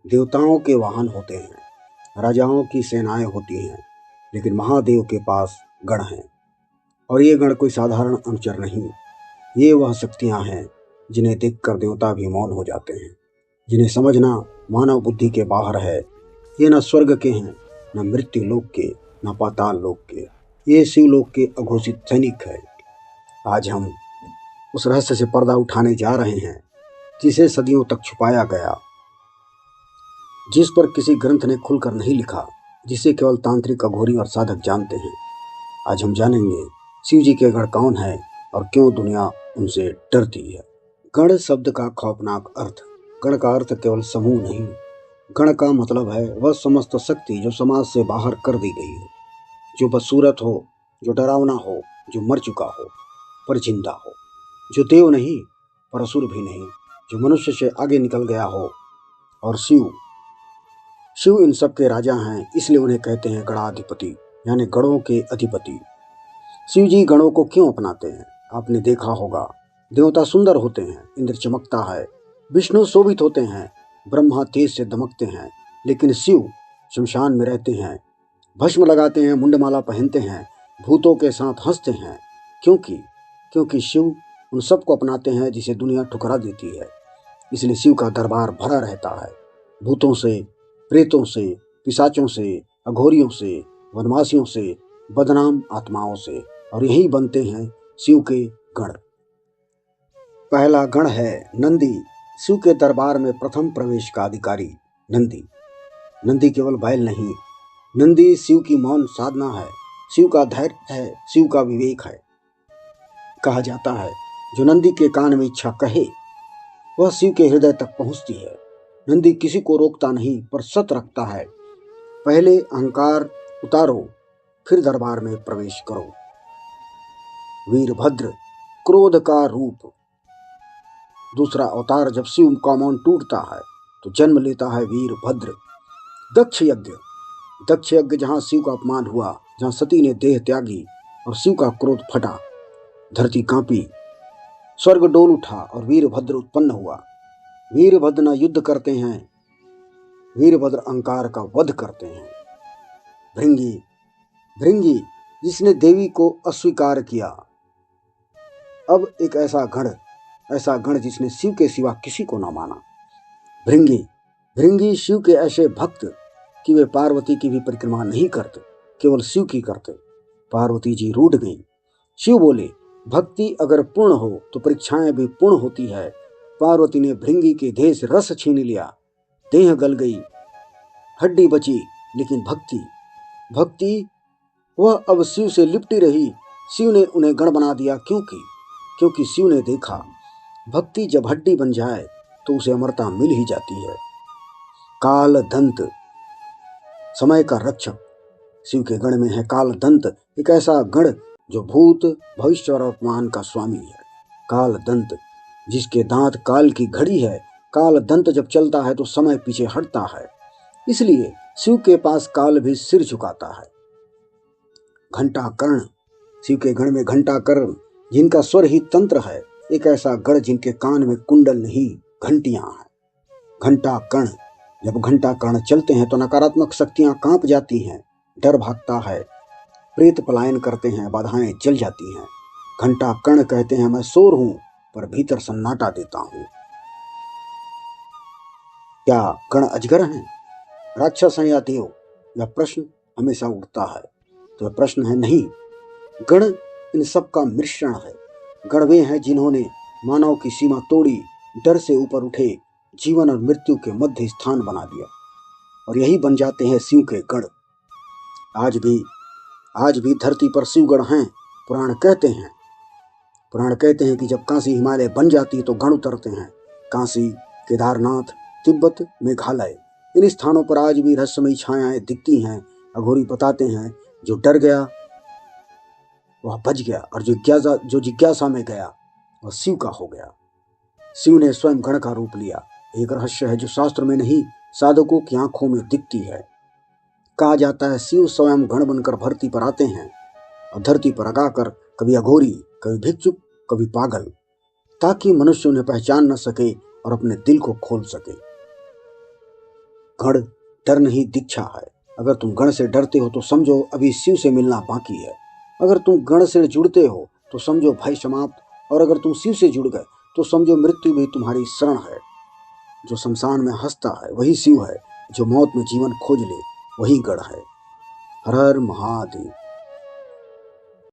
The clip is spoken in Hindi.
देवताओं के वाहन होते हैं, राजाओं की सेनाएं होती हैं, लेकिन महादेव के पास गण हैं। और ये गण कोई साधारण अनुचर नहीं, ये वह शक्तियां हैं जिन्हें देखकर देवता भी मौन हो जाते हैं, जिन्हें समझना मानव बुद्धि के बाहर है। ये न स्वर्ग के हैं, न मृत्यु लोक के, न पाताल लोक के, ये शिवलोक के अघोषित सैनिक है। आज हम उस रहस्य से पर्दा उठाने जा रहे हैं जिसे सदियों तक छुपाया गया, जिस पर किसी ग्रंथ ने खुलकर नहीं लिखा, जिसे केवल तांत्रिक, अघोरी और साधक जानते हैं। आज हम जानेंगे शिव जी के गण कौन है और क्यों दुनिया उनसे डरती है। गण शब्द का खौफनाक अर्थ। गण का अर्थ केवल समूह नहीं, गण का मतलब है वह समस्त शक्ति जो समाज से बाहर कर दी गई हो, जो बदसूरत हो, जो डरावना हो, जो मर चुका हो पर जिंदा हो, जो देव नहीं पर असुर भी नहीं, जो मनुष्य से आगे निकल गया हो। और शिव इन सब के राजा हैं, इसलिए उन्हें कहते हैं गणाधिपति, यानी गणों के अधिपति। शिव जी गणों को क्यों अपनाते हैं? आपने देखा होगा, देवता सुंदर होते हैं, इंद्र चमकता है, विष्णु शोभित होते हैं, ब्रह्मा तेज से दमकते हैं, लेकिन शिव शमशान में रहते हैं, भस्म लगाते हैं, मुंडमाला पहनते हैं, भूतों के साथ हंसते हैं। क्योंकि शिव उन सबको अपनाते हैं जिसे दुनिया ठुकरा देती है। इसलिए शिव का दरबार भरा रहता है भूतों से, प्रेतों से, पिशाचों से, अघोरियों से, वनवासियों से, बदनाम आत्माओं से, और यही बनते हैं शिव के गण। पहला गण है नंदी। शिव के दरबार में प्रथम प्रवेश का अधिकारी नंदी। नंदी केवल बैल नहीं, नंदी शिव की मौन साधना है, शिव का धैर्य है, शिव का विवेक है। कहा जाता है जो नंदी के कान में इच्छा कहे वह शिव के हृदय तक पहुंचती है। नंदी किसी को रोकता नहीं पर सत रखता है। पहले अहंकार उतारो, फिर दरबार में प्रवेश करो। वीरभद्र, क्रोध का रूप। दूसरा अवतार। जब शिव का मौन टूटता है तो जन्म लेता है वीरभद्र। दक्ष यज्ञ जहां शिव का अपमान हुआ, जहां सती ने देह त्यागी और शिव का क्रोध फटा, धरती कांपी, स्वर्ग डोल उठा और वीरभद्र उत्पन्न हुआ। वीरभद्र न युद्ध करते हैं, वीरभद्र अहंकार का वध करते हैं। भृंगी जिसने देवी को अस्वीकार किया। अब एक ऐसा गण जिसने शिव के सिवा किसी को न माना। भृंगी शिव के ऐसे भक्त कि वे पार्वती की भी परिक्रमा नहीं करते, केवल शिव की करते। पार्वती जी रूठ गईं। शिव बोले, भक्ति अगर पूर्ण हो तो परीक्षाएं भी पूर्ण होती है। पार्वती ने भृंगी के देह से रस छीन लिया, देह गल गई, हड्डी बची, लेकिन भक्ति वह अब शिव से लिपटी रही। शिव ने उन्हें गण बना दिया, क्योंकि शिव ने देखा भक्ति जब हड्डी बन जाए तो उसे अमरता मिल ही जाती है। काल दंत, समय का रक्षक। शिव के गण में है काल दंत, एक ऐसा गण जो भूत, भविष्य और वर्तमान का स्वामी है। काल दंत जिसके दांत काल की घड़ी है। काल दंत जब चलता है तो समय पीछे हटता है, इसलिए शिव के पास काल भी सिर झुकाता है। घंटा कर्ण, शिव के गण में घंटा कर्ण जिनका स्वर ही तंत्र है, एक ऐसा गण जिनके कान में कुंडल नहीं घंटियां हैं। घंटा कर्ण, जब घंटा कर्ण चलते हैं तो नकारात्मक शक्तियां कांप जाती हैं, डर भागता है, प्रेत पलायन करते हैं, बाधाएं जल जाती हैं। घंटा कर्ण कहते हैं मैं शोर हूं पर भीतर सन्नाटा देता हूं। क्या गण अजगर हैं, राक्षस हैं या देव? यह प्रश्न हमेशा उठता है। तो प्रश्न है नहीं, गण इन सब का मिश्रण है। गण वे हैं जिन्होंने मानव की सीमा तोड़ी, डर से ऊपर उठे, जीवन और मृत्यु के मध्य स्थान बना दिया, और यही बन जाते हैं शिव के गण। आज भी धरती पर शिवगण हैं। पुराण कहते हैं कि जब काशी हिमालय बन जाती है तो गण उतरते हैं। काशी, केदारनाथ, तिब्बत, मेघालय, इन स्थानों पर आज भी रहस्यमयी छायाएं दिखती हैं। अघोरी बताते हैं जो डर गया वह बच गया, और जो जिज्ञासा में गया वह शिव का हो गया। शिव ने स्वयं गण का रूप लिया। एक रहस्य है जो शास्त्र में नहीं, साधकों की आंखों में दिखती है। कहा जाता है शिव स्वयं गण बनकर धरती पर आते हैं और धरती पर आकर कभी अघोरी, कभी भिक्षुक, कभी पागल, ताकि मनुष्य उन्हें पहचान न सके और अपने दिल को खोल सके। गण डर नहीं दीक्षा है। अगर तुम गण से डरते हो तो समझो अभी शिव से मिलना बाकी है। अगर तुम गण से जुड़ते हो तो समझो भय समाप्त, और अगर तुम शिव से जुड़ गए तो समझो मृत्यु भी तुम्हारी शरण है। जो शमशान में हंसता है वही शिव है, जो मौत में जीवन खोज ले वही गण है। हर हर महादेव।